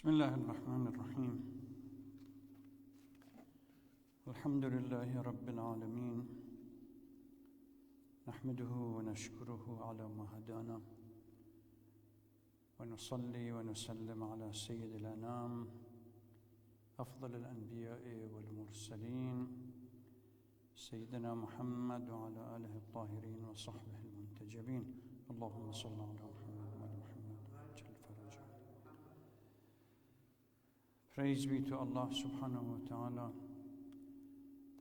بسم الله الرحمن الرحيم. الحمد لله رب العالمين، نحمده ونشكره على ما هدانا، ونصلي ونسلم على سيد الأنام أفضل الأنبياء والمرسلين سيدنا محمد وعلى آله الطاهرين وصحبه المنتجبين. اللهم صل على محمد وعلى محمد وعجل فرجه. Praise be to Allah subhanahu wa ta'ala,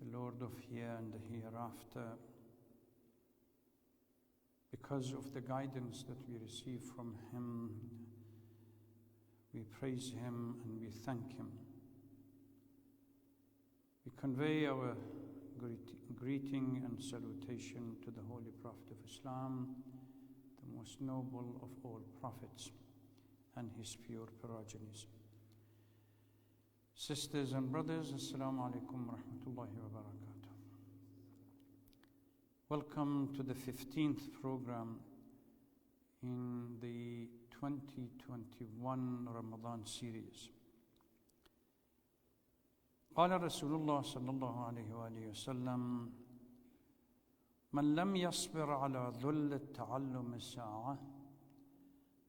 the Lord of here and the hereafter. Because of the guidance that we receive from Him, we praise Him and we thank Him. We convey our greeting and salutation to the Holy Prophet of Islam, the most noble of all prophets, and his pure progenies. Sisters and brothers, Assalamu alaikum wa rahmatullahi wa barakatuh. Welcome to the 15th program in the 2021 Ramadan series. قال رسول الله صلى الله عليه وآله وسلم: من لم يصبر على ذل التعلم الساعة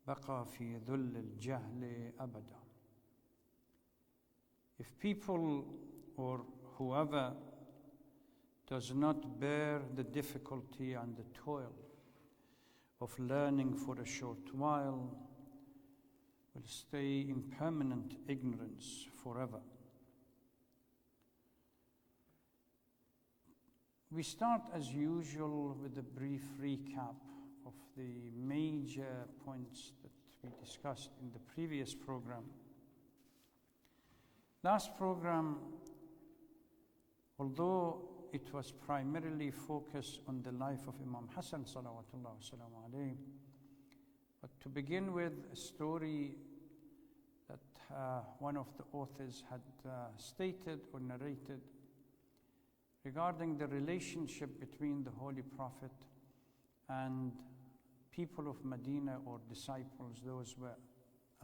بقى في ذل الجهل أبدا. If people or whoever does not bear the difficulty and the toil of learning for a short while, will stay in permanent ignorance forever. We start as usual with a brief recap of the major points that we discussed in the previous program. Last program, although it was primarily focused on the life of Imam Hassan salawatullah wassalamu alayhi, but to begin with, a story that one of the authors had stated or narrated regarding the relationship between the Holy Prophet and people of Medina, or disciples, those who were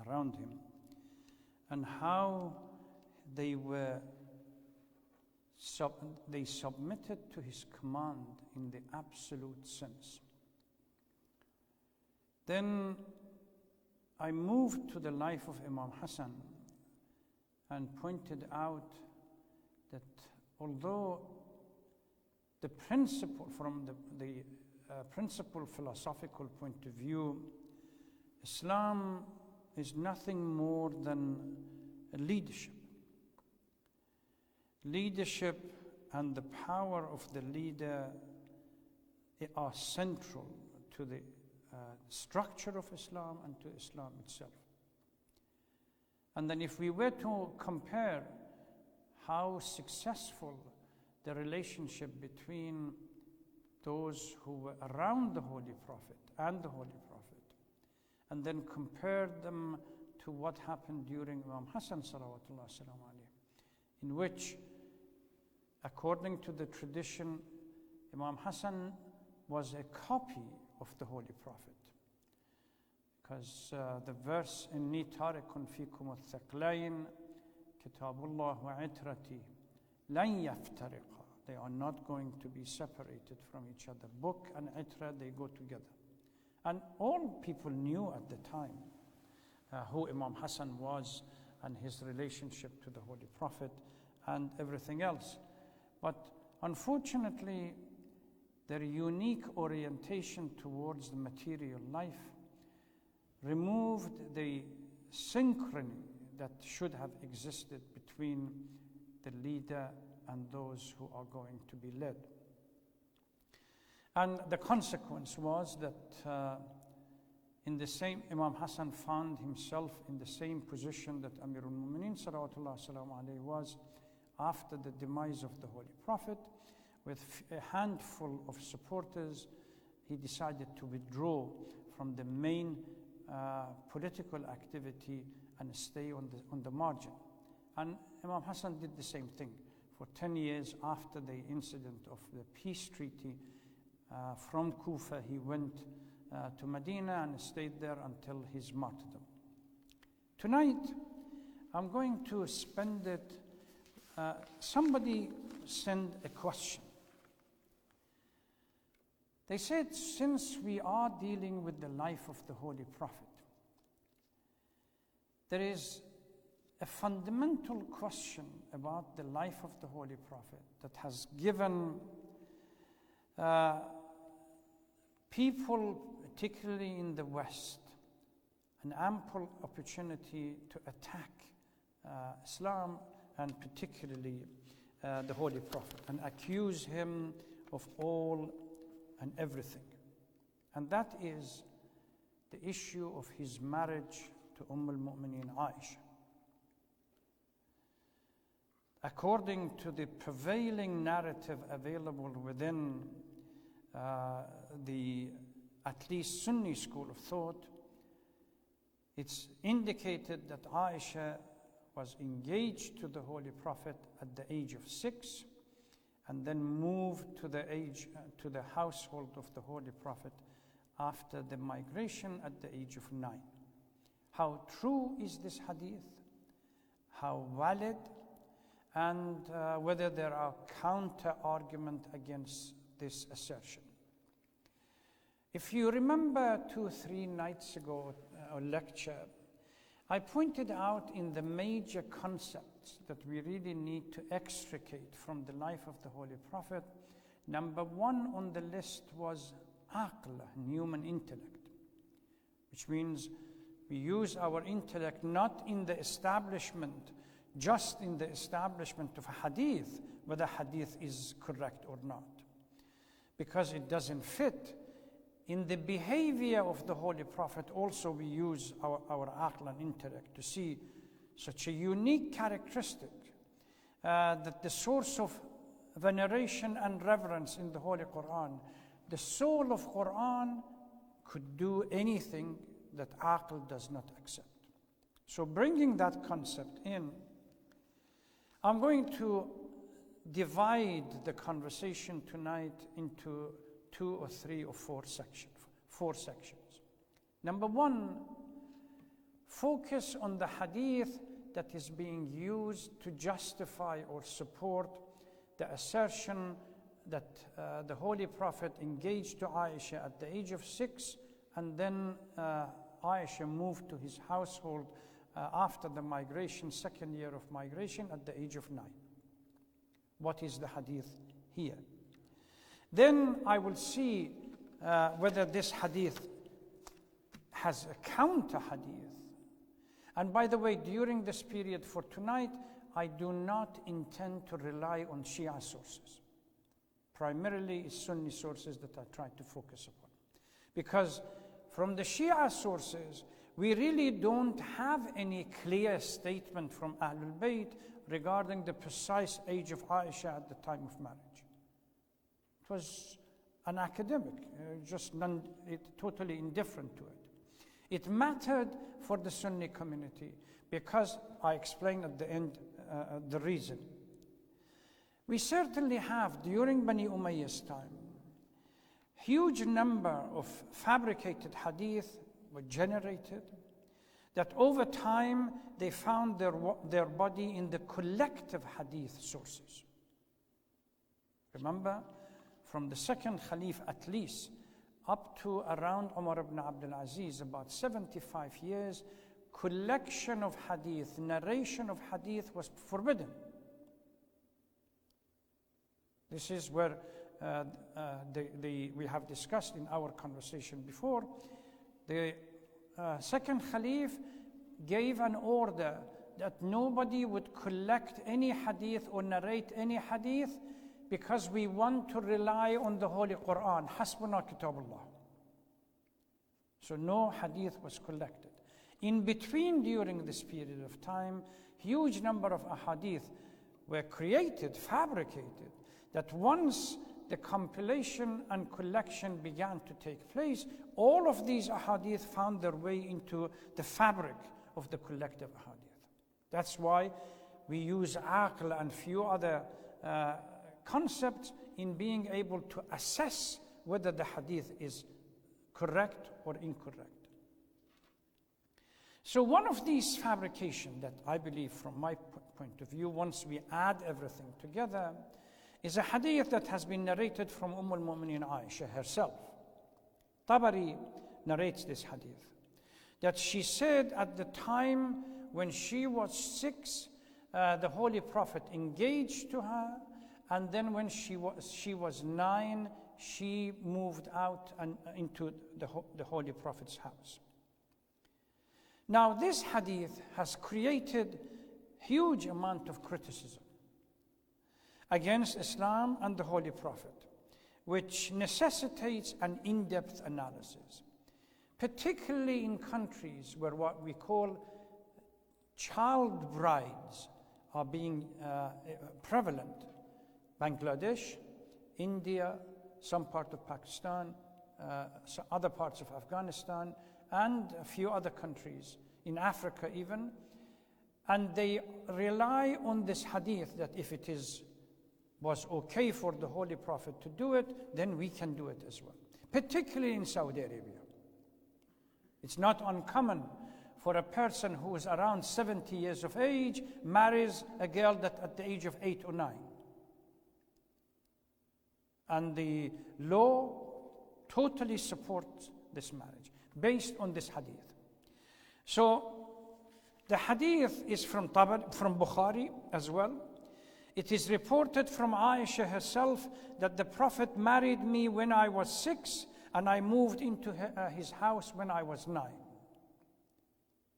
around him, and how they submitted to his command in the absolute sense. Then I moved to the life of Imam Hassan and pointed out that although the principle, from the principal philosophical point of view, Islam is nothing more than a leadership. Leadership and the power of the leader are central to the structure of Islam and to Islam itself. And then if we were to compare how successful the relationship between those who were around the Holy Prophet and the Holy Prophet, and then compare them to what happened during Imam Hassan salawatullah salam alayhi, in which, according to the tradition, Imam Hassan was a copy of the Holy Prophet. Because the verse, إِنِّي تَارِكٌ فِيكُمُ الثَّقْلَيْنِ كِتَابُ اللَّهِ وَعِتْرَتِي لَنْ يَفْتَرِقَا. They are not going to be separated from each other. Book and itra, they go together. And all people knew at the time who Imam Hassan was and his relationship to the Holy Prophet and everything else. But unfortunately, their unique orientation towards the material life removed the synchrony that should have existed between the leader and those who are going to be led. And the consequence was that in the same, Imam Hassan found himself in the same position that Amirul Mu'mineen salawatullah salam alayhi was after the demise of the Holy Prophet. With a handful of supporters, he decided to withdraw from the main political activity and stay on the margin. And Imam Hassan did the same thing. For 10 years after the incident of the peace treaty, from Kufa he went to Medina and stayed there until his martyrdom. Tonight, I'm going to spend it. Somebody sent a question. They said, since we are dealing with the life of the Holy Prophet, there is a fundamental question about the life of the Holy Prophet that has given people, particularly in the West, an ample opportunity to attack Islam and particularly the Holy Prophet and accuse him of all and everything. And that is the issue of his marriage to al-Mu'mineen Aisha. According to the prevailing narrative available within the at least Sunni school of thought, it's indicated that Aisha was engaged to the Holy Prophet at the age of 6 and then moved to the household of the Holy Prophet after the migration at the age of 9. How true is this hadith? How valid? And whether there are counter-arguments against this assertion. If you remember 2 or 3 nights ago, a lecture, I pointed out in the major concepts that we really need to extricate from the life of the Holy Prophet. Number 1 on the list was aql, human intellect, which means we use our intellect not in the establishment, just in the establishment of a hadith, whether hadith is correct or not, because it doesn't fit. In the behavior of the Holy Prophet also we use our aql and intellect to see such a unique characteristic that the source of veneration and reverence in the Holy Quran, the soul of Quran could do anything that aql does not accept. So bringing that concept in, I'm going to divide the conversation tonight into 2 or 3 or 4 sections. Number 1, focus on the hadith that is being used to justify or support the assertion that the Holy Prophet engaged to Aisha at the age of 6, and then Aisha moved to his household after the migration, 2nd year of migration, at the age of 9. What is the hadith here? Then I will see whether this hadith has a counter hadith. And by the way, during this period for tonight, I do not intend to rely on Shia sources. Primarily it's Sunni sources that I try to focus upon. Because from the Shia sources, we really don't have any clear statement from Ahlul Bayt regarding the precise age of Aisha at the time of marriage. It was an academic, totally indifferent to it. It mattered for the Sunni community because I explained at the end the reason. We certainly have, during Bani Umayyah's time, huge number of fabricated hadith were generated that over time they found their body in the collective hadith sources. Remember, from the 2nd Khalif at least, up to around Umar ibn Abdul Aziz, about 75 years, collection of hadith, narration of hadith was forbidden. This is where we have discussed in our conversation before. The 2nd Khalif gave an order that nobody would collect any hadith or narrate any hadith because we want to rely on the Holy Quran. Hasbuna kitabullah. So no hadith was collected. In between, during this period of time, huge number of ahadith were created, fabricated, that once the compilation and collection began to take place, all of these ahadith found their way into the fabric of the collective ahadith. That's why we use aql and few other concepts in being able to assess whether the hadith is correct or incorrect. So one of these fabrications that I believe from my point of view, once we add everything together, is a hadith that has been narrated from al-Mu'mineen Aisha herself. Tabari narrates this hadith, that she said at the time when she was 6, the Holy Prophet engaged to her, and then when she was 9, she moved out and into the Holy Prophet's house. Now this hadith has created huge amount of criticism against Islam and the Holy Prophet, which necessitates an in-depth analysis, particularly in countries where what we call child brides are being prevalent. Bangladesh, India, some part of Pakistan, some other parts of Afghanistan, and a few other countries, in Africa even. And they rely on this hadith that if it was okay for the Holy Prophet to do it, then we can do it as well. Particularly in Saudi Arabia. It's not uncommon for a person who is around 70 years of age marries a girl that at the age of 8 or 9. And the law totally supports this marriage based on this hadith. So the hadith is from Bukhari as well. It is reported from Aisha herself that the Prophet married me when I was 6 and I moved into his house when I was 9.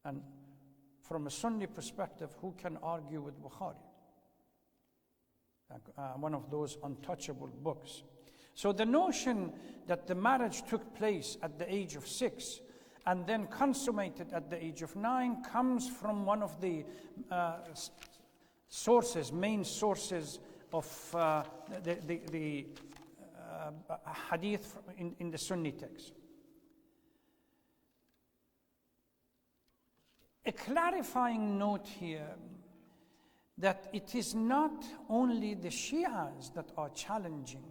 And from a Sunni perspective, who can argue with Bukhari? One of those untouchable books. So the notion that the marriage took place at the age of 6 and then consummated at the age of 9 comes from one of the main sources of the hadith in the Sunni text. A clarifying note here that it is not only the Shias that are challenging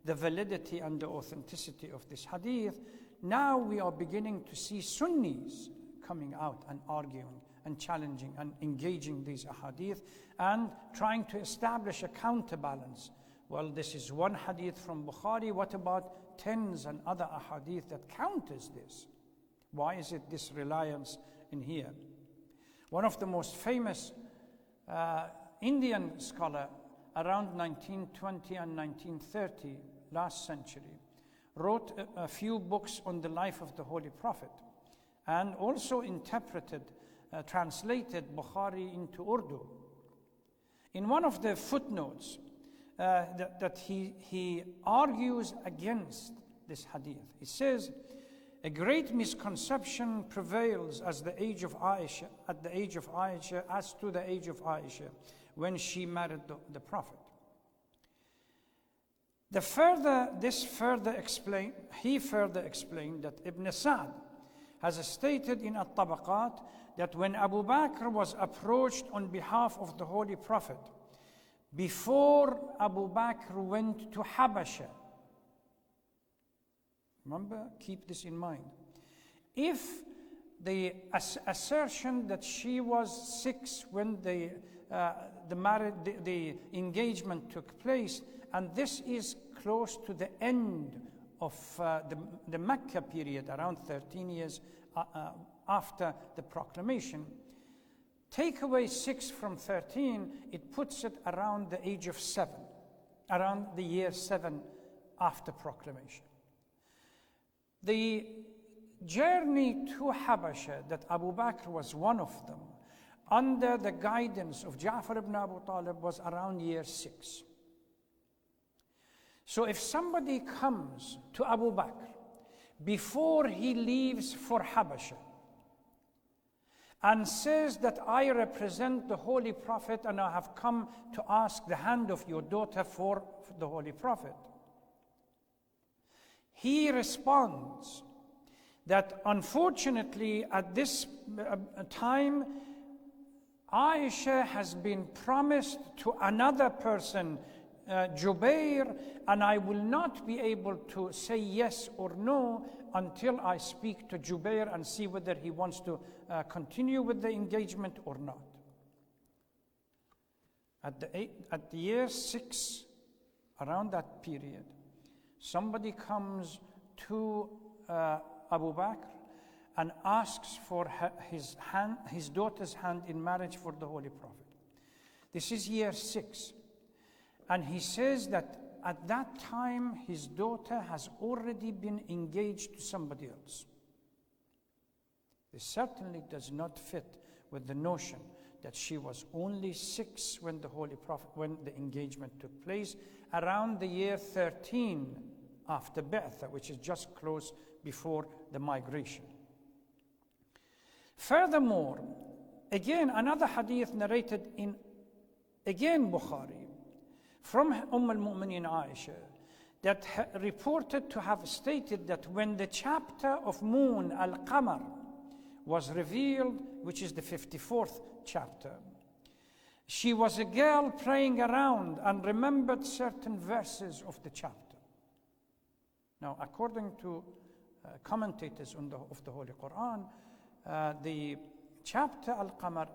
the validity and the authenticity of this hadith. Now we are beginning to see Sunnis coming out and arguing and challenging and engaging these ahadith and trying to establish a counterbalance. Well, this is one hadith from Bukhari. What about tens and other ahadith that counters this? Why is it this reliance in here? One of the most famous Indian scholar around 1920 and 1930, last century, wrote a few books on the life of the Holy Prophet and also translated Bukhari into Urdu. In one of the footnotes that he argues against this hadith, he says, a great misconception prevails at the age of Aisha as to the age of Aisha when she married the Prophet. He further explained that Ibn Sa'd has stated in At-Tabaqat that when Abu Bakr was approached on behalf of the Holy Prophet, before Abu Bakr went to Habasha, remember, keep this in mind. If the assertion that she was 6 when the engagement took place, and this is close to the end of the Mecca period, around 13 years after the proclamation. Take away 6 from 13, it puts it around the age of 7, around the year 7 after proclamation. The journey to Habasha, that Abu Bakr was one of them, under the guidance of Ja'far ibn Abu Talib, was around year 6. So if somebody comes to Abu Bakr before he leaves for Habasha and says that I represent the Holy Prophet and I have come to ask the hand of your daughter for the Holy Prophet, he responds that unfortunately at this time Aisha has been promised to another person Jubair, and I will not be able to say yes or no until I speak to Jubair and see whether he wants to continue with the engagement or not. At the year 6, around that period, somebody comes to Abu Bakr and asks for his daughter's hand in marriage for the Holy Prophet. This is year 6. And he says that at that time, his daughter has already been engaged to somebody else. This certainly does not fit with the notion that she was only 6 when the Holy Prophet, when the engagement took place, around the year 13 after Ba'tha, which is just close before the migration. Furthermore, again, another hadith narrated in, again, Bukhari, from al-Mu'mineen Aisha, that reported to have stated that when the chapter of Moon al-Qamar was revealed, which is the 54th chapter, she was a girl playing around and remembered certain verses of the chapter. Now, according to commentators of the Holy Quran, the chapter Al-Qamar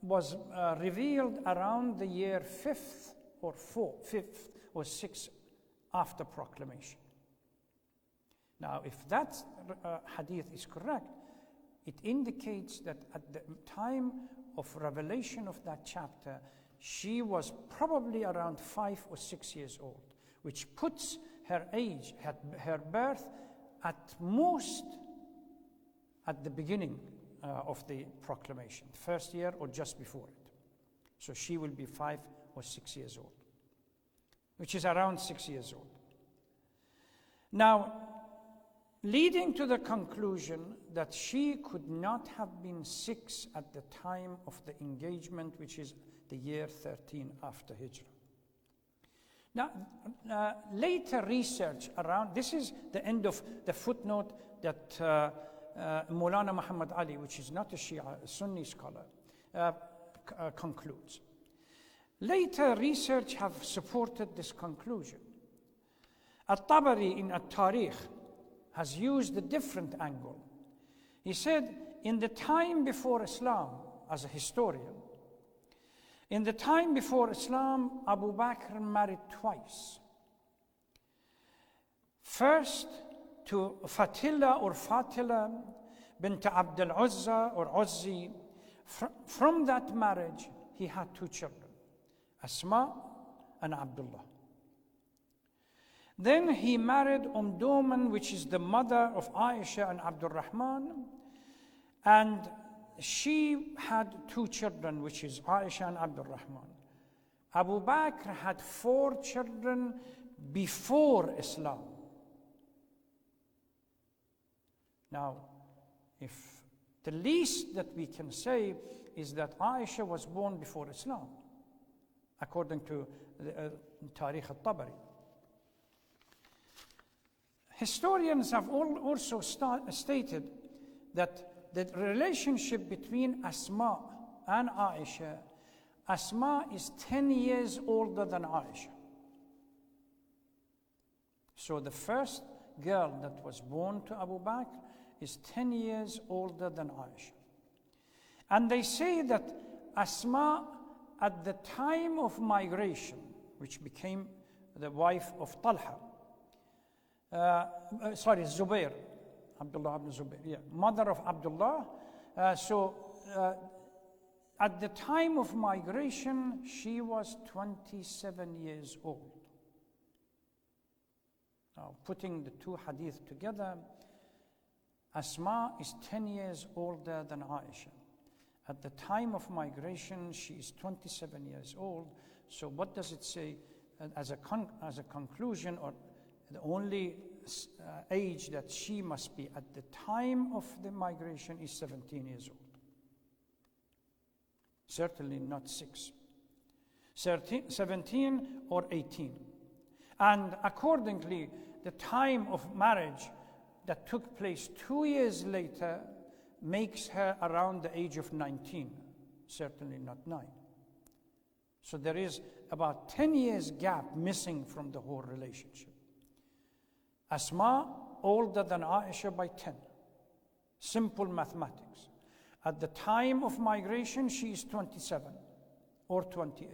was revealed around the year 5th or 6th after proclamation. Now, if that hadith is correct, it indicates that at the time of revelation of that chapter, she was probably around 5 or 6 years old, which puts her age, her birth, at most at the beginning of the proclamation, first year or just before it. So she will be 5 or 6 years old, which is around 6 years old. Now, leading to the conclusion that she could not have been 6 at the time of the engagement, which is the year 13 after Hijrah. Now, later research around, this is the end of the footnote that Maulana Muhammad Ali, which is not a Shia, a Sunni scholar, concludes. Later research have supported this conclusion. At-Tabari in At-Tarikh has used a different angle. He said, in the time before Islam, as a historian, in the time before Islam, Abu Bakr married twice. First to Fatila bint Abd al-Uzza or Uzzi. From that marriage, he had 2 children, Asma and Abdullah. Then he married Doman, which is the mother of Aisha and Abdul Rahman, and she had 2 children, which is Aisha and Abdul Rahman. Abu Bakr had 4 children before Islam. Now, if the least that we can say is that Aisha was born before Islam, according to the Tarikh al-Tabari. Historians have also stated that the relationship between Asma and Aisha, Asma is 10 years older than Aisha. So the first girl that was born to Abu Bakr is 10 years older than Aisha. And they say that Asma, at the time of migration, which became the wife of Talha, Zubair, Abdullah ibn Zubair, mother of Abdullah. At the time of migration, she was 27 years old. Now, putting the 2 hadith together, Asma is 10 years older than Aisha. At the time of migration, she is 27 years old. So what does it say as a conclusion, or the only age that she must be at the time of the migration is 17 years old. Certainly not 6. 17 or 18. And accordingly, the time of marriage that took place 2 years later makes her around the age of 19, certainly not 9. So there is about 10 years gap missing from the whole relationship. Asma older than Aisha by 10. Simple mathematics. At the time of migration, she is 27 or 28.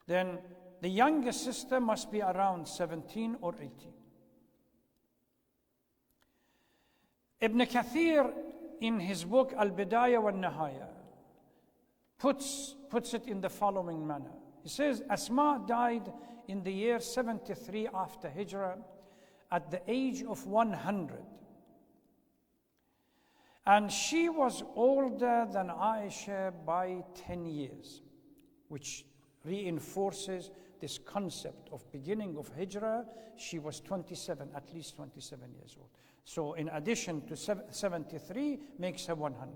Then the youngest sister must be around 17 or 18. Ibn Kathir, in his book Al-Bidayah wa Nihaya, puts it in the following manner. He says, Asma died in the year 73 after Hijrah at the age of 100. And she was older than Aisha by 10 years, which reinforces this concept of beginning of Hijrah. She was 27, at least 27 years old. So in addition to 73, makes her 100.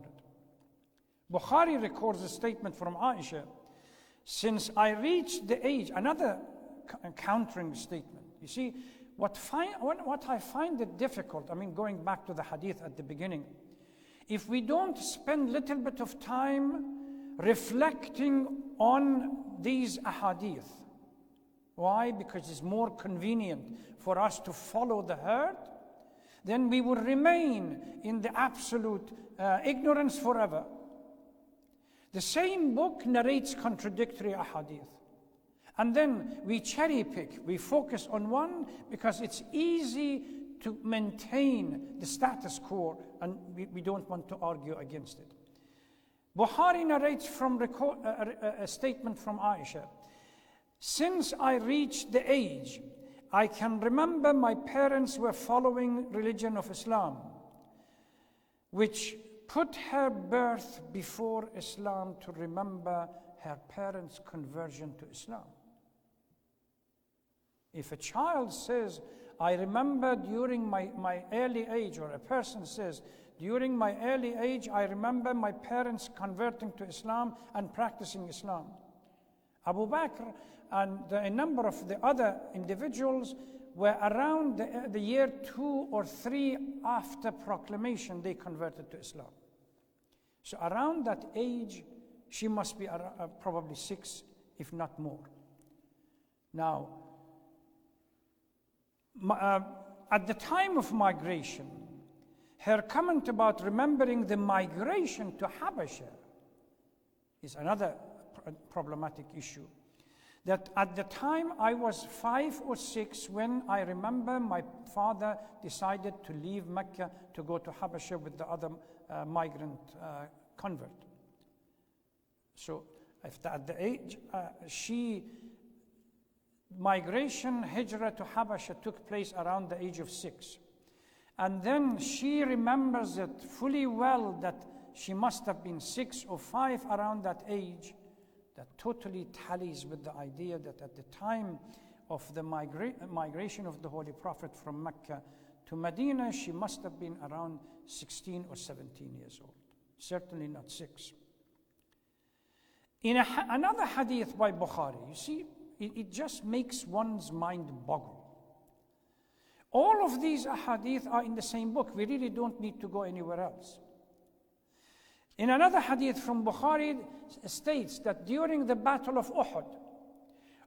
Bukhari records a statement from Aisha, since I reached the age, another countering statement. You see, what I find it difficult, going back to the hadith at the beginning, if we don't spend a little bit of time reflecting on these ahadith. Why? Because it's more convenient for us to follow the herd, then we will remain in the absolute ignorance forever. The same book narrates contradictory ahadith. And then we cherry pick, we focus on one because it's easy to maintain the status quo and we don't want to argue against it. Bukhari narrates from a statement from Aisha. Since I reached the age, I can remember my parents were following religion of Islam, which put her birth before Islam to remember her parents' conversion to Islam. If a child says, I remember during my early age, or a person says, during my early age, I remember my parents converting to Islam and practicing Islam. Abu Bakr and a number of the other individuals were around the year 2 or 3 after proclamation, they converted to Islam. So around that age, she must be probably 6, if not more. Now, at the time of migration, her comment about remembering the migration to Habasha is another problematic issue. That at the time I was 5 or 6 when I remember my father decided to leave Mecca to go to Habasha with the other migrant convert. So at the age, migration, hijrah to Habasha took place around the age of 6. And then she remembers it fully well that she must have been 6 or 5 around that age. That totally tallies with the idea that at the time of the migration of the Holy Prophet from Mecca to Medina, she must have been around 16 or 17 years old. Certainly not 6. In another hadith by Bukhari, you see, it just makes one's mind boggle. All of these ahadith are in the same book. We really don't need to go anywhere else. In another hadith from Bukhari states that during the Battle of Uhud,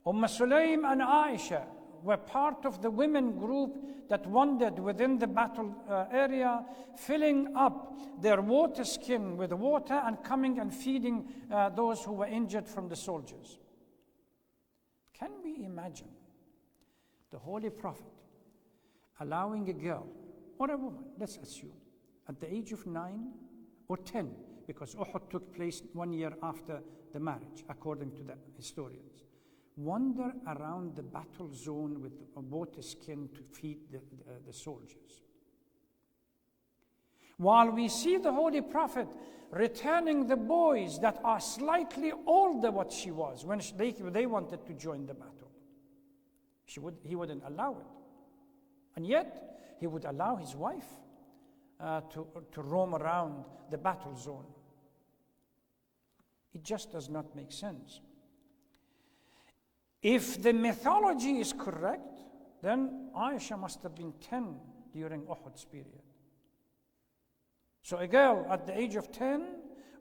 Sulaym and Aisha were part of the women group that wandered within the battle area, filling up their water skin with water and coming and feeding those who were injured from the soldiers. Can we imagine the Holy Prophet allowing a girl, or a woman, let's assume, at the age of 9 or 10, because Uhud took place 1 year after the marriage, according to the historians, wander around the battle zone with a water skin to feed the soldiers. While we see the Holy Prophet returning the boys that are slightly older what she was when they wanted to join the battle. He wouldn't allow it. And yet, he would allow his wife to roam around the battle zone. It just does not make sense. If the mythology is correct, then Aisha must have been 10 during Uhud's period. So a girl at the age of 10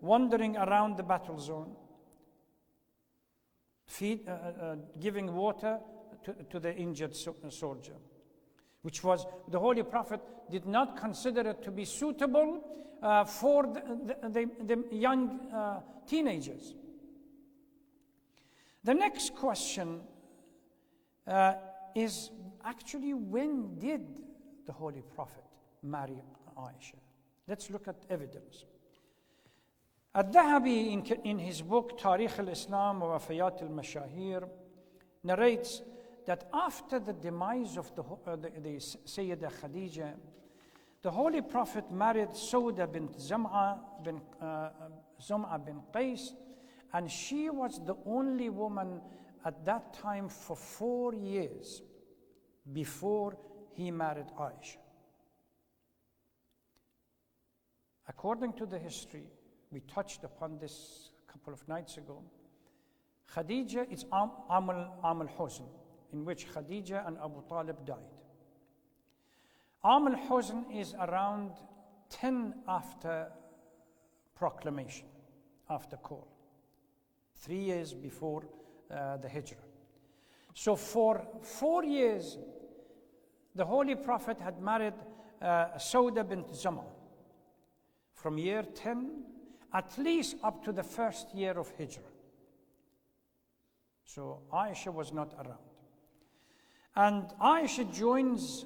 wandering around the battle zone. giving water to the injured soldier, which was, the Holy Prophet did not consider it to be suitable for the young teenagers. The next question is actually, when did the Holy Prophet marry Aisha? Let's look at evidence. Al-Dhahabi, in his book Tarikh al-Islam wa Wafayat al-Mashahir, narrates that after the demise of the Sayyidah Khadija, the Holy Prophet married Sauda bint Zam'a bin Qais, and she was the only woman at that time for 4 years before he married Aisha. According to the history, we touched upon this a couple of nights ago, Khadija is Am al-Huzn, in which Khadija and Abu Talib died. Am al-Huzn is around 10 after proclamation, after call, 3 years before the Hijrah. So for 4 years, the Holy Prophet had married Sauda bint Zam'a, from year 10 at least up to the first year of Hijrah. So Aisha was not around. And Aisha joins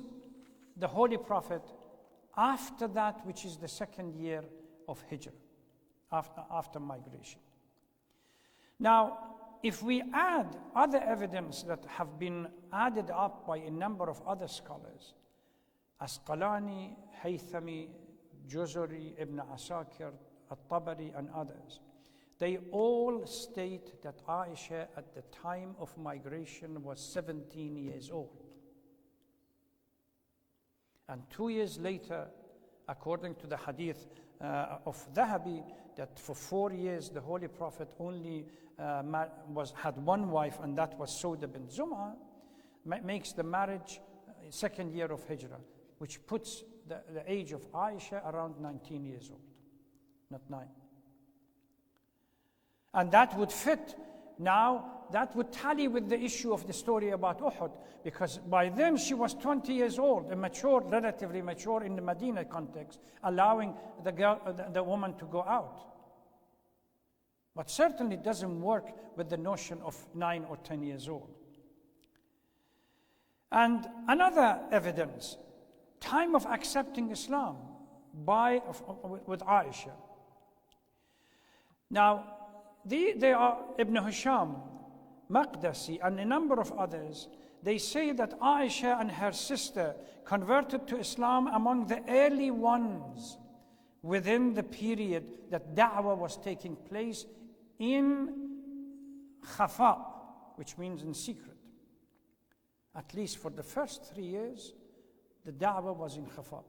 the Holy Prophet after that, which is the second year of Hijrah, after migration. Now, if we add other evidence that have been added up by a number of other scholars, Asqalani, Haythami, Juzuri, Ibn Asakir, At-Tabari, and others, they all state that Aisha at the time of migration was 17 years old. And 2 years later, according to the hadith of Dhahabi, that for 4 years the Holy Prophet only had one wife, and that was Sauda bint Zam'a, makes the marriage second year of Hijrah, which puts the age of Aisha around 19 years old, not 9. And that would fit now, that would tally with the issue of the story about Uhud, because by then she was 20 years old, relatively mature in the Medina context, allowing the woman to go out. But certainly it doesn't work with the notion of 9 or 10 years old. And another evidence, time of accepting Islam with Aisha. Now, they are Ibn Hisham, Maqdisi, and a number of others. They say that Aisha and her sister converted to Islam among the early ones within the period that da'wah was taking place in khafa, which means in secret. At least for the first 3 years, the da'wah was in khafa,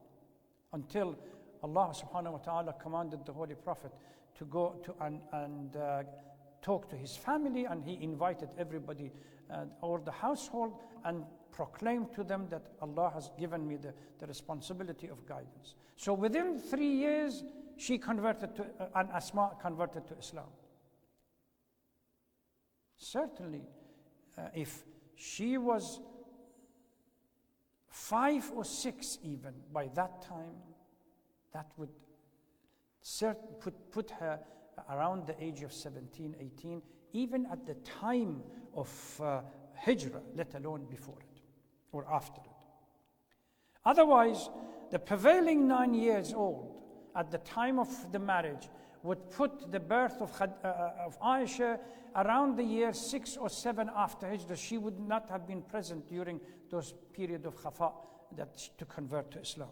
until Allah subhanahu wa ta'ala commanded the Holy Prophet to go to and talk to his family, and he invited everybody, or the household, and proclaimed to them that Allah has given me the responsibility of guidance. So within 3 years, she converted to, and Asma converted to Islam. Certainly, if she was 5 or 6 even by that time, that would put her around the age of 17, 18, even at the time of Hijrah, let alone before it or after it. Otherwise, the prevailing 9 years old at the time of the marriage would put the birth of Aisha around the year 6 or 7 after Hijrah. She would not have been present during those periods of khafa to convert to Islam.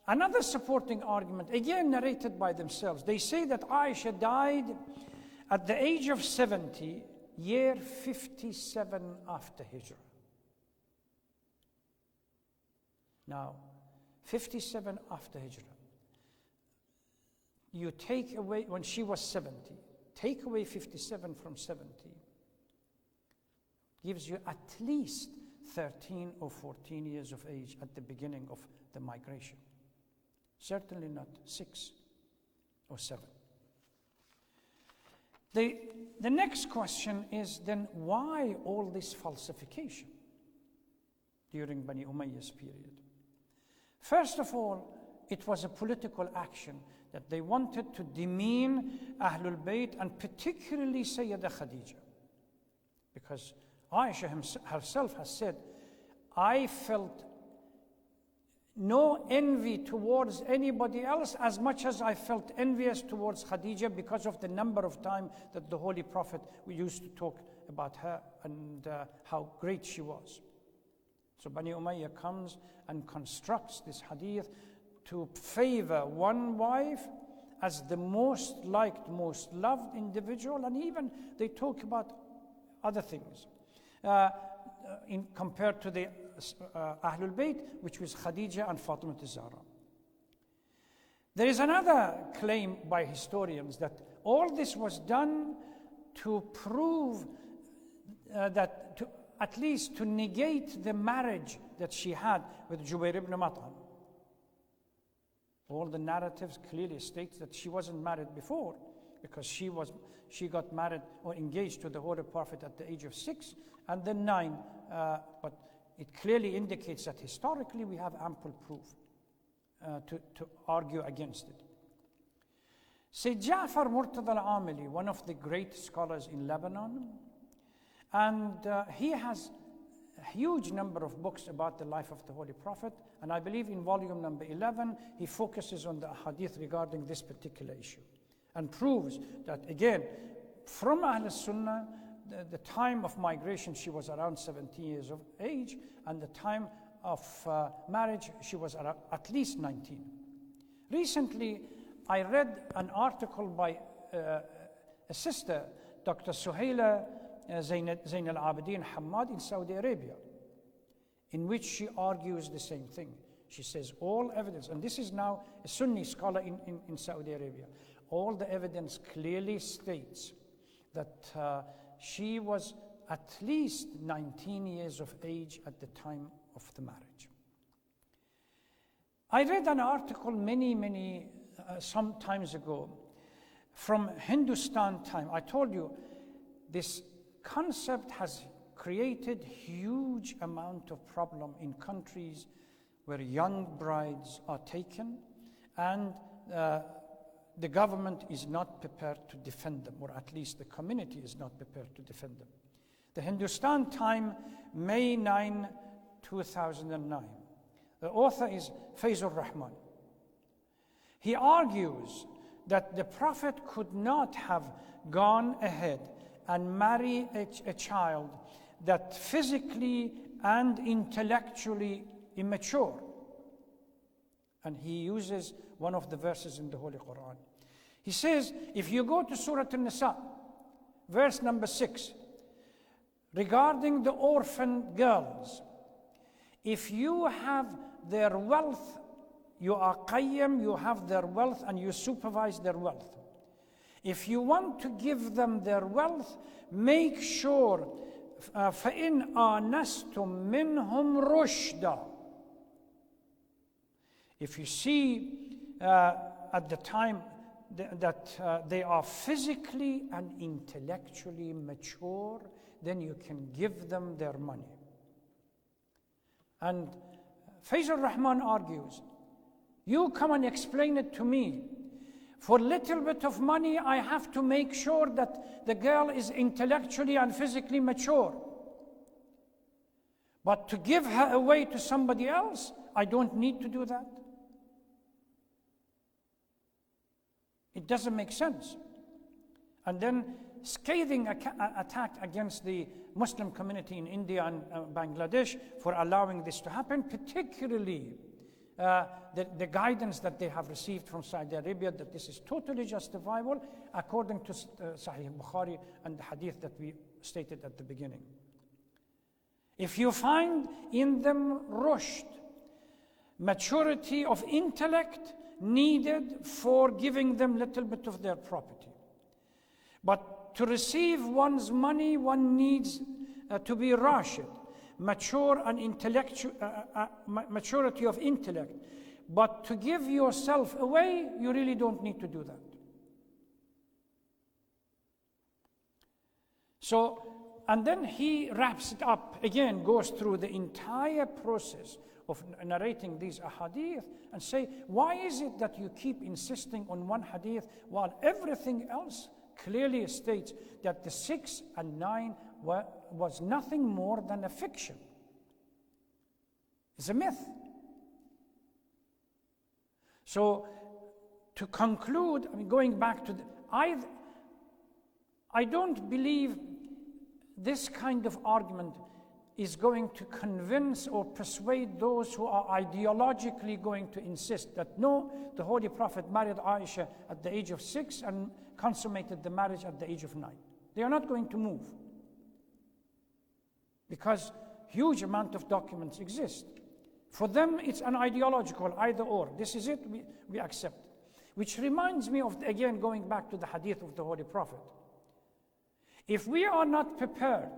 Another supporting argument, again narrated by themselves, they say that Aisha died at the age of 70, year 57 after Hijrah. Now, 57 after Hijrah, you take away, when she was 70, take away 57 from 70, gives you at least 13 or 14 years of age at the beginning of the migration. Certainly not 6 or 7. The next question is then, why all this falsification during Bani Umayyah's period? First of all, it was a political action that they wanted to demean Ahlul Bayt, and particularly Sayyidah Khadija. Because Aisha herself has said, I felt no envy towards anybody else as much as I felt envious towards Khadija because of the number of times that the Holy Prophet used to talk about her and how great she was. So Bani Umayyah comes and constructs this hadith to favor one wife as the most liked, most loved individual, and even they talk about other things compared to the Ahlul Bayt, which was Khadija and Fatima Zahra. There is another claim by historians that all this was done to prove at least to negate the marriage that she had with Jubair ibn Mut'im. All the narratives clearly state that she wasn't married before, because she got married or engaged to the Holy Prophet at the age of 6 and then 9. But it clearly indicates that historically we have ample proof to argue against it. Sayyid Ja'far Murtada al-Amili, one of the great scholars in Lebanon, and he has a huge number of books about the life of the Holy Prophet, and I believe in volume number 11 he focuses on the hadith regarding this particular issue and proves that, again, from Ahl Sunnah, the time of migration she was around 17 years of age, and the time of marriage she was at least 19. Recently I read an article by a sister, Dr. Suhaila Zain al-Abidin Hamad in Saudi Arabia, in which she argues the same thing. She says all evidence, and this is now a Sunni scholar in Saudi Arabia, all the evidence clearly states that she was at least 19 years of age at the time of the marriage. I read an article some times ago from Hindustan Time. I told you this concept has created huge amount of problem in countries where young brides are taken and the government is not prepared to defend them, or at least the community is not prepared to defend them. The Hindustan Time, May 9, 2009. The author is Fazlur Rahman. He argues that the Prophet could not have gone ahead and marry a child that physically and intellectually immature. And he uses one of the verses in the Holy Quran. He says, if you go to Surah An-Nisa, verse number 6, regarding the orphan girls, if you have their wealth, you are qayyim, you have their wealth and you supervise their wealth. If you want to give them their wealth, make sure فَإِنْ آنَسْتُم مِّنْهُمْ رُشْدًا. If you see at the time that they are physically and intellectually mature, then you can give them their money. And Fazlur Rahman argues, you come and explain it to me. For a little bit of money, I have to make sure that the girl is intellectually and physically mature. But to give her away to somebody else, I don't need to do that. It doesn't make sense. And then scathing attack against the Muslim community in India and Bangladesh for allowing this to happen, particularly the guidance that they have received from Saudi Arabia that this is totally justifiable according to Sahih Bukhari and the hadith that we stated at the beginning. If you find in them rushd, maturity of intellect needed for giving them little bit of their property. But to receive one's money, one needs to be rashid, mature and intellectual, maturity of intellect. But to give yourself away, you really don't need to do that. So, and then he wraps it up, again, goes through the entire process of narrating these ahadith and say, why is it that you keep insisting on one hadith while everything else clearly states that the 6 and 9 was nothing more than a fiction? It's a myth. So, to conclude, I mean, going back to I don't believe this kind of argument is going to convince or persuade those who are ideologically going to insist that no, the Holy Prophet married Aisha at the age of 6 and consummated the marriage at the age of 9. They are not going to move because huge amount of documents exist. For them, it's an ideological either or. This is it, we accept it. Which reminds me of, again, going back to the hadith of the Holy Prophet. If we are not prepared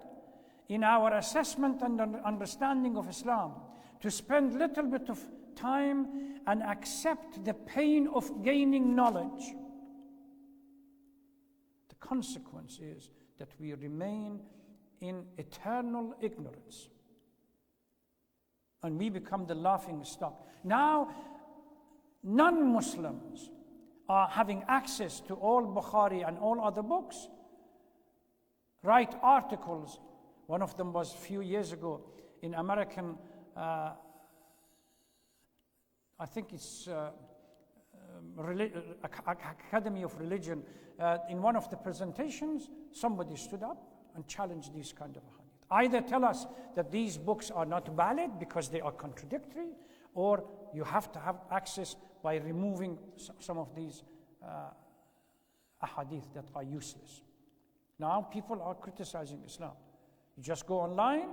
in our assessment and understanding of Islam to spend a little bit of time and accept the pain of gaining knowledge, the consequence is that we remain in eternal ignorance. And we become the laughing stock. Now, non-Muslims are having access to all Bukhari and all other books, write articles. One of them was a few years ago in American, I think it's Academy of Religion. In one of the presentations, somebody stood up and challenged these kind of hadith. Either tell us that these books are not valid because they are contradictory, or you have to have access by removing some of these ahadith that are useless. Now people are criticizing Islam. You just go online.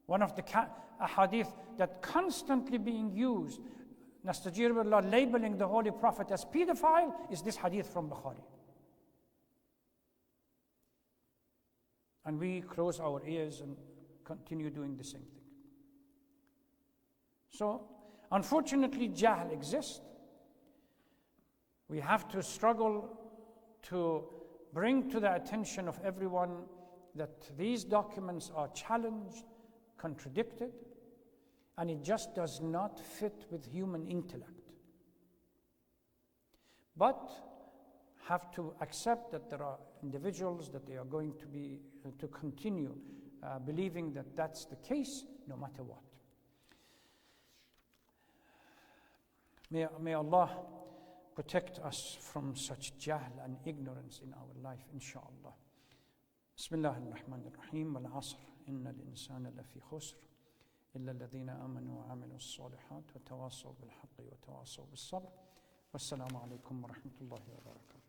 One of the ahadith that constantly being used, Nastajir billah, labeling the Holy Prophet as pedophile, is this hadith from Bukhari. And we close our ears and continue doing the same thing. So, unfortunately, jahl exists. We have to struggle to bring to the attention of everyone that these documents are challenged, contradicted, and it just does not fit with human intellect. But have to accept that there are individuals that they are going to be to continue believing that that's the case no matter what. May Allah protect us from such jahl and ignorance in our life, inshallah. Bismillah ar-Rahman ar-Rahim. Wal-'asr, inna al-insana lafi khusr, illa alladhina amanu wa 'amilu as-salihat wa tawasaw bil-haqqi wa tawasaw bis-sabr. Wassalamu alaykum wa rahmatullahi wa barakatuh.